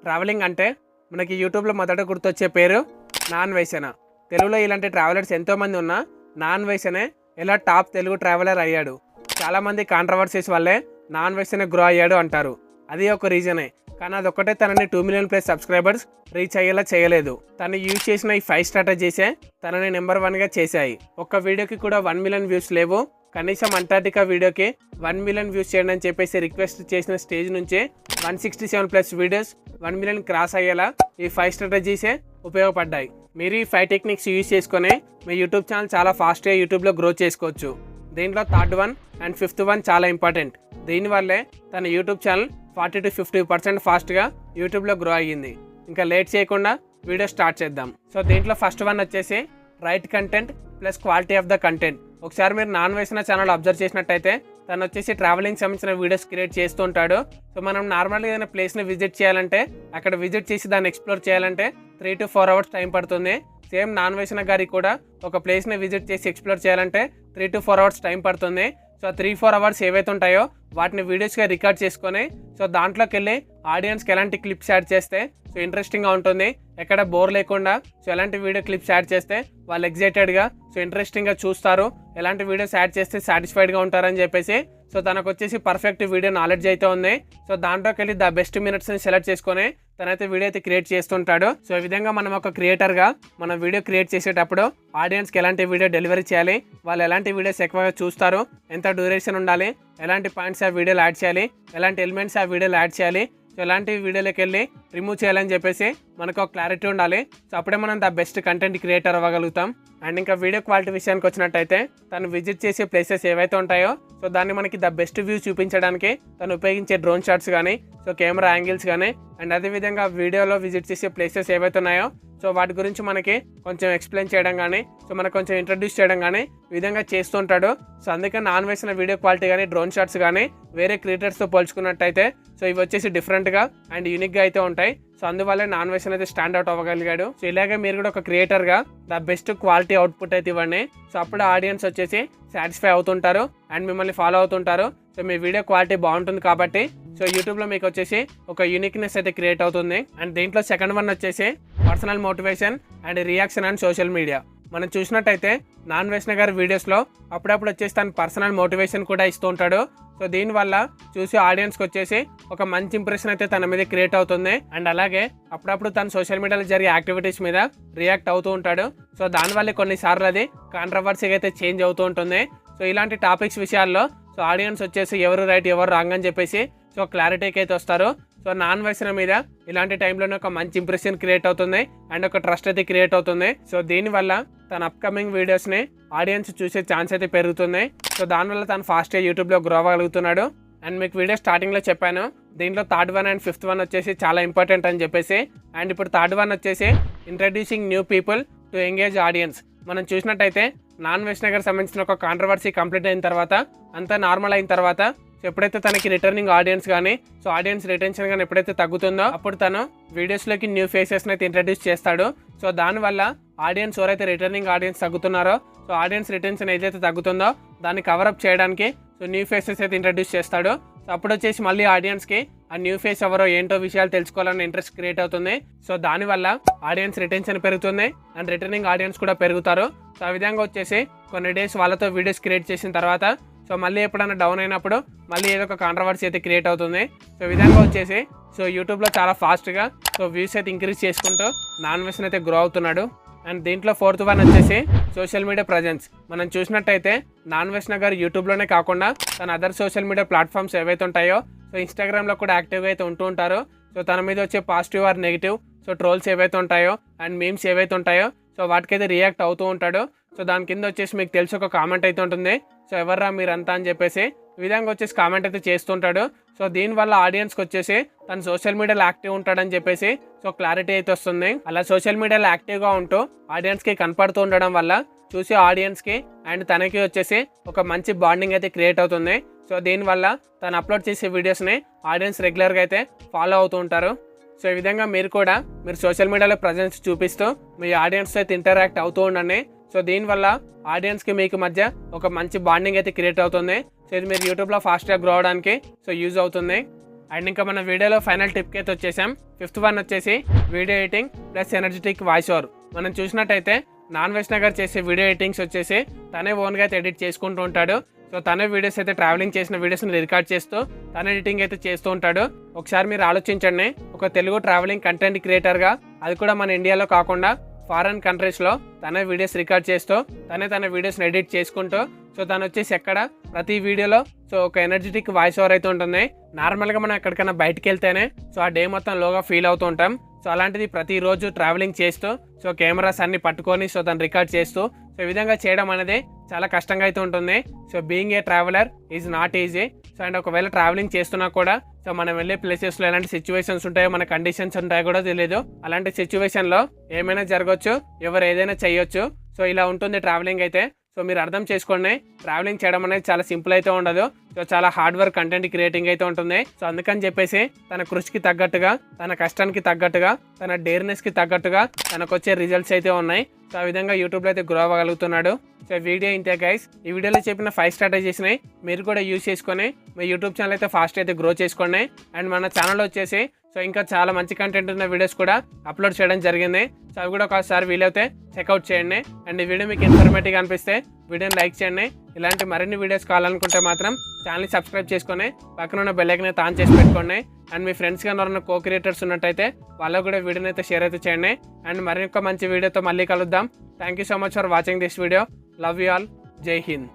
Travelling అంటే మనకి యూట్యూబ్లో మొదట గుర్తొచ్చే పేరు నాన్ వైసన. తెలుగులో ఇలాంటి ట్రావెలర్స్ ఎంతోమంది ఉన్నా నాన్ వైసనే ఎలా టాప్ తెలుగు ట్రావెలర్ అయ్యాడు. చాలామంది కాంట్రవర్సీస్ వల్లే నాన్ వైసనే గ్రో అయ్యాడు అంటారు. అది ఒక రీజనే, కానీ అదొక్కటే తనని 2 మిలియన్ ప్లస్ సబ్స్క్రైబర్స్ రీచ్ అయ్యేలా చేయలేదు. తను యూజ్ చేసిన ఈ 5 స్ట్రాటజీసే తనని నెంబర్ 1గా చేశాయి. ఒక్క వీడియోకి కూడా 1 మిలియన్ వ్యూస్ లేవు. కనీసం అంటార్టికా వీడియోకి 1 మిలియన్ వ్యూస్ చేయండి అని చెప్పేసి రిక్వెస్ట్ చేసిన స్టేజ్ నుంచే 167 ప్లస్ వీడియోస్ 1 మిలియన్ క్రాస్ అయ్యేలా ఈ 5 స్ట్రాటజీసే ఉపయోగపడ్డాయి. మీరు ఈ 5 టెక్నిక్స్ యూజ్ చేసుకొని మీ యూట్యూబ్ ఛానల్ చాలా ఫాస్ట్గా యూట్యూబ్లో గ్రో చేసుకోవచ్చు. దీంట్లో third one and fifth one చాలా ఇంపార్టెంట్. దీనివల్లే తన యూట్యూబ్ ఛానల్ 40 to 50% ఫాస్ట్గా యూట్యూబ్లో గ్రో అయ్యింది. ఇంకా లేట్ చేయకుండా వీడియో స్టార్ట్ చేద్దాం. సో దీంట్లో ఫస్ట్ వన్ వచ్చేసి right content plus quality of the content. ఒకసారి మీరు నాన్ వైసిన ఛానల్ అబ్జర్వ్ చేసినట్టయితే తను వచ్చేసి ట్రావెలింగ్ సంబంధించిన వీడియోస్ క్రియేట్ చేస్తూ ఉంటాడు. సో మనం నార్మల్గా ఏదైనా ప్లేస్ని విజిట్ చేయాలంటే అక్కడ విజిట్ చేసి దాన్ని ఎక్స్ప్లోర్ చేయాలంటే 3 to 4 అవర్స్ టైం పడుతుంది. సేమ్ నాన్ వైసిన గారికి కూడా ఒక ప్లేస్ని విజిట్ చేసి ఎక్స్ప్లోర్ చేయాలంటే 3 to 4 అవర్స్ టైం పడుతుంది. సో 3-4 అవర్స్ ఏవైతే ఉంటాయో వాటిని వీడియోస్గా రికార్డ్ చేసుకొని సో దాంట్లోకి వెళ్ళి ఆడియన్స్కి ఎలాంటి క్లిప్స్ యాడ్ చేస్తే సో ఇంట్రెస్టింగ్గా ఉంటుంది, ఎక్కడ బోర్ లేకుండా సో ఎలాంటి వీడియో క్లిప్స్ యాడ్ చేస్తే వాళ్ళు ఎగ్జైటెడ్గా సో ఇంట్రెస్టింగ్గా చూస్తారు, ఎలాంటి వీడియోస్ యాడ్ చేస్తే సాటిస్ఫైడ్గా ఉంటారని చెప్పేసి సో తనకు వచ్చేసి పర్ఫెక్ట్ వీడియో నాలెడ్జ్ అయితే ఉంది. సో దాంట్లోకి వెళ్ళి ద బెస్ట్ మినిట్స్ని సెలెక్ట్ చేసుకొని తనైతే వీడియో అయితే క్రియేట్ చేస్తుంటాడు. సో ఈ విధంగా మనం ఒక క్రియేటర్గా మనం వీడియో క్రియేట్ చేసేటప్పుడు ఆడియన్స్కి ఎలాంటి వీడియో డెలివరీ చేయాలి, వాళ్ళు ఎలాంటి వీడియోస్ ఎక్కువగా చూస్తారు, ఎంత డ్యూరేషన్ ఉండాలి, ఎలాంటి పాయింట్స్ ఆ వీడియోలో యాడ్ చేయాలి, ఎలాంటి ఎలిమెంట్స్ ఆ వీడియోలో యాడ్ చేయాలి, సో ఎలాంటి వీడియోలోకి వెళ్ళి రిమూవ్ చేయాలని చెప్పేసి మనకు ఒక క్లారిటీ ఉండాలి. సో అప్పుడే మనం ద బెస్ట్ కంటెంట్ క్రియేటర్ అవ్వగలుగుతాం. అండ్ ఇంకా వీడియో క్వాలిటీ విషయానికి వచ్చినట్టయితే తను విజిట్ చేసే ప్లేసెస్ ఏవైతే ఉంటాయో సో దాన్ని మనకి ద బెస్ట్ వ్యూ చూపించడానికి తను ఉపయోగించే డ్రోన్ షాట్స్ కానీ సో కెమెరా యాంగిల్స్ కానీ అండ్ అదేవిధంగా వీడియోలో విజిట్ చేసే ప్లేసెస్ ఏవైతే ఉన్నాయో సో వాటి గురించి మనకి కొంచెం ఎక్స్ప్లెయిన్ చేయడం కానీ సో మనకు కొంచెం ఇంట్రడ్యూస్ చేయడం కానీ ఈ విధంగా చేస్తుంటాడు. సో అందుకే నాన్ వేసిన వీడియో క్వాలిటీ కానీ డ్రోన్ షాట్స్ కానీ వేరే క్రియేటర్స్తో పోల్చుకున్నట్టయితే సో ఇవి వచ్చేసి డిఫరెంట్గా అండ్ యూనిక్గా అయితే ఉంటాయి. సో అందువల్లే నాన్ వేషన్ అయితే స్టాండ్ అవుట్ అవ్వగలిగాడు. సో ఇలాగే మీరు కూడా ఒక క్రియేటర్గా ద బెస్ట్ క్వాలిటీ అవుట్పుట్ అయితే ఇవ్వండి. సో అప్పుడు ఆడియన్స్ వచ్చేసి సాటిస్ఫై అవుతుంటారు అండ్ మిమ్మల్ని ఫాలో అవుతుంటారు. సో మీ వీడియో క్వాలిటీ బాగుంటుంది కాబట్టి సో యూట్యూబ్లో మీకు వచ్చేసి ఒక యూనిక్నెస్ అయితే క్రియేట్ అవుతుంది. అండ్ దీంట్లో సెకండ్ వన్ వచ్చేసి personal motivation and reaction and social media. మనం చూసినట్టయితే నాన్ వేసిన గారి వీడియోస్లో అప్పుడప్పుడు వచ్చేసి తన పర్సనల్ మోటివేషన్ కూడా ఇస్తూ ఉంటాడు. సో దీనివల్ల చూసి ఆడియన్స్కి వచ్చేసి ఒక మంచి ఇంప్రెషన్ అయితే తన మీద క్రియేట్ అవుతుంది. అండ్ అలాగే అప్పుడప్పుడు తన సోషల్ మీడియాలో జరిగే యాక్టివిటీస్ మీద రియాక్ట్ అవుతూ ఉంటాడు. సో దానివల్ల కొన్నిసార్లు అది కాంట్రవర్సీగా అయితే చేంజ్ అవుతూ ఉంటుంది. సో ఇలాంటి టాపిక్స్ విషయాల్లో సో ఆడియన్స్ వచ్చేసి ఎవరు రైట్ ఎవరు రాంగ్ అని చెప్పేసి సో క్లారిటీకి అయితే వస్తారు. సో నాన్ వైసిన మీద ఇలాంటి టైంలోనే ఒక మంచి ఇంప్రెషన్ క్రియేట్ అవుతుంది అండ్ ఒక ట్రస్ట్ అయితే క్రియేట్ అవుతుంది. సో దీనివల్ల తన అప్కమింగ్ వీడియోస్ని ఆడియన్స్ చూసే ఛాన్స్ అయితే పెరుగుతుంది. సో దానివల్ల తను ఫాస్ట్గా యూట్యూబ్లో గ్రో అవ్వగలుగుతున్నాడు. అండ్ మీకు వీడియో స్టార్టింగ్లో చెప్పాను దీంట్లో third one and fifth one వచ్చేసి చాలా ఇంపార్టెంట్ అని చెప్పేసి. అండ్ ఇప్పుడు థర్డ్ వన్ వచ్చేసి introducing new people to engage audience. మనం చూసినట్టయితే నాన్ వేసిన గారికి సంబంధించిన ఒక కాంట్రవర్సీ కంప్లీట్ అయిన తర్వాత అంతా నార్మల్ అయిన తర్వాత సో ఎప్పుడైతే తనకి రిటర్నింగ్ ఆడియన్స్ కానీ సో ఆడియన్స్ రిటెన్షన్ కానీ ఎప్పుడైతే తగ్గుతుందో అప్పుడు తను వీడియోస్లోకి న్యూ ఫేసెస్ని అయితే ఇంట్రడ్యూస్ చేస్తాడు. సో దానివల్ల ఆడియన్స్ ఎవరైతే రిటర్నింగ్ ఆడియన్స్ తగ్గుతున్నారో సో ఆడియన్స్ రిటెన్షన్ ఏదైతే తగ్గుతుందో దాన్ని కవరప్ చేయడానికి సో న్యూ ఫేసెస్ అయితే ఇంట్రడ్యూస్ చేస్తాడు. సో అప్పుడు వచ్చేసి మళ్ళీ ఆడియన్స్కి ఆ న్యూ ఫేస్ ఎవరో ఏంటో విషయాలు తెలుసుకోవాలన్న ఇంట్రెస్ట్ క్రియేట్ అవుతుంది. సో దానివల్ల ఆడియన్స్ రిటెన్షన్ పెరుగుతుంది అండ్ రిటర్నింగ్ ఆడియన్స్ కూడా పెరుగుతారు. సో ఆ విధంగా వచ్చేసి కొన్ని డేస్ వాళ్ళతో వీడియోస్ క్రియేట్ చేసిన తర్వాత సో మళ్ళీ ఎప్పుడైనా డౌన్ అయినప్పుడు మళ్ళీ ఏదో ఒక కాంట్రవర్సీ అయితే క్రియేట్ అవుతుంది. సో ఈ విధంగా వచ్చేసి సో యూట్యూబ్లో చాలా ఫాస్ట్గా సో వ్యూస్ అయితే ఇంక్రీజ్ చేసుకుంటూ నాన్ వేషన్ అయితే గ్రో అవుతున్నాడు. అండ్ దీంట్లో ఫోర్త్ వన్ వచ్చేసి సోషల్ మీడియా ప్రజెన్స్. మనం చూసినట్టయితే నాన్ వేసిన గారు యూట్యూబ్లోనే కాకుండా తన అదర్ సోషల్ మీడియా ప్లాట్ఫామ్స్ ఏవైతే ఉంటాయో సో ఇన్స్టాగ్రామ్లో కూడా యాక్టివ్గా అయితే ఉంటూ ఉంటారు. సో తన మీద వచ్చే positive or negative so trolls ఏవైతే ఉంటాయో అండ్ మీమ్స్ ఏవైతే ఉంటాయో సో వాటికైతే రియాక్ట్ అవుతూ ఉంటాడు. సో దాని కింద వచ్చేసి మీకు తెలిసి ఒక కామెంట్ అయితే ఉంటుంది, సో ఎవర్రా మీరంతా అని చెప్పేసి ఈ విధంగా వచ్చేసి కామెంట్ అయితే చేస్తుంటాడు. సో దీనివల్ల ఆడియన్స్కి వచ్చేసి తను సోషల్ మీడియాలో యాక్టివ్ ఉంటాడని చెప్పేసి సో క్లారిటీ అయితే వస్తుంది. అలా సోషల్ మీడియాలో యాక్టివ్గా ఉంటూ ఆడియన్స్కి కనపడుతూ ఉండడం వల్ల చూసి ఆడియన్స్కి అండ్ తనకి వచ్చేసి ఒక మంచి బాండింగ్ అయితే క్రియేట్ అవుతుంది. సో దీనివల్ల తను అప్లోడ్ చేసే వీడియోస్ని ఆడియన్స్ రెగ్యులర్గా అయితే ఫాలో అవుతూ ఉంటారు. సో ఈ విధంగా మీరు కూడా మీరు సోషల్ మీడియాలో ప్రజెన్స్ చూపిస్తూ మీ ఆడియన్స్ అయితే ఇంటరాక్ట్ అవుతూ ఉండండి. సో దీనివల్ల ఆడియన్స్కి మీకు మధ్య ఒక మంచి బాండింగ్ అయితే క్రియేట్ అవుతుంది. సో ఇది మీరు యూట్యూబ్లో ఫాస్ట్గా గ్రో అవడానికి సో యూజ్ అవుతుంది. అండ్ ఇంకా మన వీడియోలో ఫైనల్ టిప్కి అయితే వచ్చేసాం. 5th వన్ వచ్చేసి video editing plus energetic voice over. మనం చూసినట్టయితే నాన్ వైష్ణవ్ చేసే వీడియో ఎడిటింగ్స్ వచ్చేసి తనే ఓన్గా అయితే ఎడిట్ చేసుకుంటూ ఉంటాడు. సో తనే వీడియోస్ అయితే ట్రావెలింగ్ చేసిన వీడియోస్ని రికార్డ్ చేస్తూ తన ఎడిటింగ్ అయితే చేస్తూ ఉంటాడు. ఒకసారి మీరు ఆలోచించండి, ఒక తెలుగు ట్రావెలింగ్ కంటెంట్ క్రియేటర్గా, అది కూడా మన ఇండియాలో కాకుండా ఫారెన్ కంట్రీస్లో తనే వీడియోస్ రికార్డ్ చేస్తూ తన వీడియోస్ని ఎడిట్ చేసుకుంటూ సో తను వచ్చేసి ఎక్కడ ప్రతి వీడియోలో సో ఒక ఎనర్జెటిక్ వాయిస్ ఓవర్ అయితే ఉంటుంది. నార్మల్గా మనం ఎక్కడికైనా బయటకు వెళ్తేనే సో ఆ డే మొత్తం లోగా ఫీల్ అవుతూ ఉంటాం. సో అలాంటిది ప్రతిరోజు ట్రావెలింగ్ చేస్తూ సో కెమెరాస్ అన్ని పట్టుకొని సో తను రికార్డ్ చేస్తూ సో ఈ విధంగా చేయడం అనేది చాలా కష్టంగా అయితే ఉంటుంది. So being a traveller is not easy. So and ఒకవేళ ట్రావెలింగ్ చేస్తున్నా కూడా సో మనం వెళ్ళే ప్లేసెస్లో ఎలాంటి సిచ్యువేషన్స్ ఉంటాయో, మన కండిషన్స్ ఉంటాయో కూడా తెలియదు. అలాంటి సిచ్యువేషన్లో ఏమైనా జరగవచ్చు, ఎవరు ఏదైనా చేయొచ్చు. సో ఇలా ఉంటుంది ట్రావెలింగ్ అయితే. సో మీరు అర్థం చేసుకోండి, ట్రావెలింగ్ చేయడం అనేది చాలా సింపుల్ అయితే ఉండదు. సో చాలా హార్డ్ వర్క్ కంటెంట్ క్రియేటింగ్ అయితే ఉంటుంది. సో అందుకని చెప్పేసి తన కృషికి తగ్గట్టుగా, తన కష్టానికి తగ్గట్టుగా, తన డేర్నెస్కి తగ్గట్టుగా తనకు వచ్చే రిజల్ట్స్ అయితే ఉన్నాయి. సో ఆ విధంగా యూట్యూబ్లో అయితే గ్రో అవ్వగలుగుతున్నాడు. సో వీడియో ఇంతే గైస్. ఈ వీడియోలో చెప్పిన 5 స్ట్రాటజీస్ని మీరు కూడా యూజ్ చేసుకొని మీ యూట్యూబ్ ఛానల్ అయితే ఫాస్ట్ అయితే గ్రో చేసుకోండి. అండ్ మన ఛానల్ వచ్చేసి సో ఇంకా చాలా మంచి కంటెంట్ ఉన్న వీడియోస్ కూడా అప్లోడ్ చేయడం జరిగింది. సో అవి కూడా ఒకసారి వీలైతే చెక్అవుట్ చేయండి. అండ్ ఈ వీడియో మీకు ఇన్ఫర్మేటివ్గా అనిపిస్తే వీడియోని లైక్ చేయండి. ఇలాంటి మరిన్ని వీడియోస్ కావాలనుకుంటే మాత్రం ఛానల్ని సబ్స్క్రైబ్ చేసుకొని పక్కన ఉన్న బెల్ ఐకాన్ అయితే ఆన్ చేసి పెట్టుకోండి. అండ్ మీ ఫ్రెండ్స్ కానీ ఎవరైనా కో క్రియేటర్స్ ఉన్నట్టయితే వాళ్ళకు కూడా వీడియోని అయితే షేర్ అయితే చేయండి. అండ్ మరొక మంచి వీడియోతో మళ్ళీ కలుద్దాం. Thank you so much for watching this video. Love you all. జై హింద్.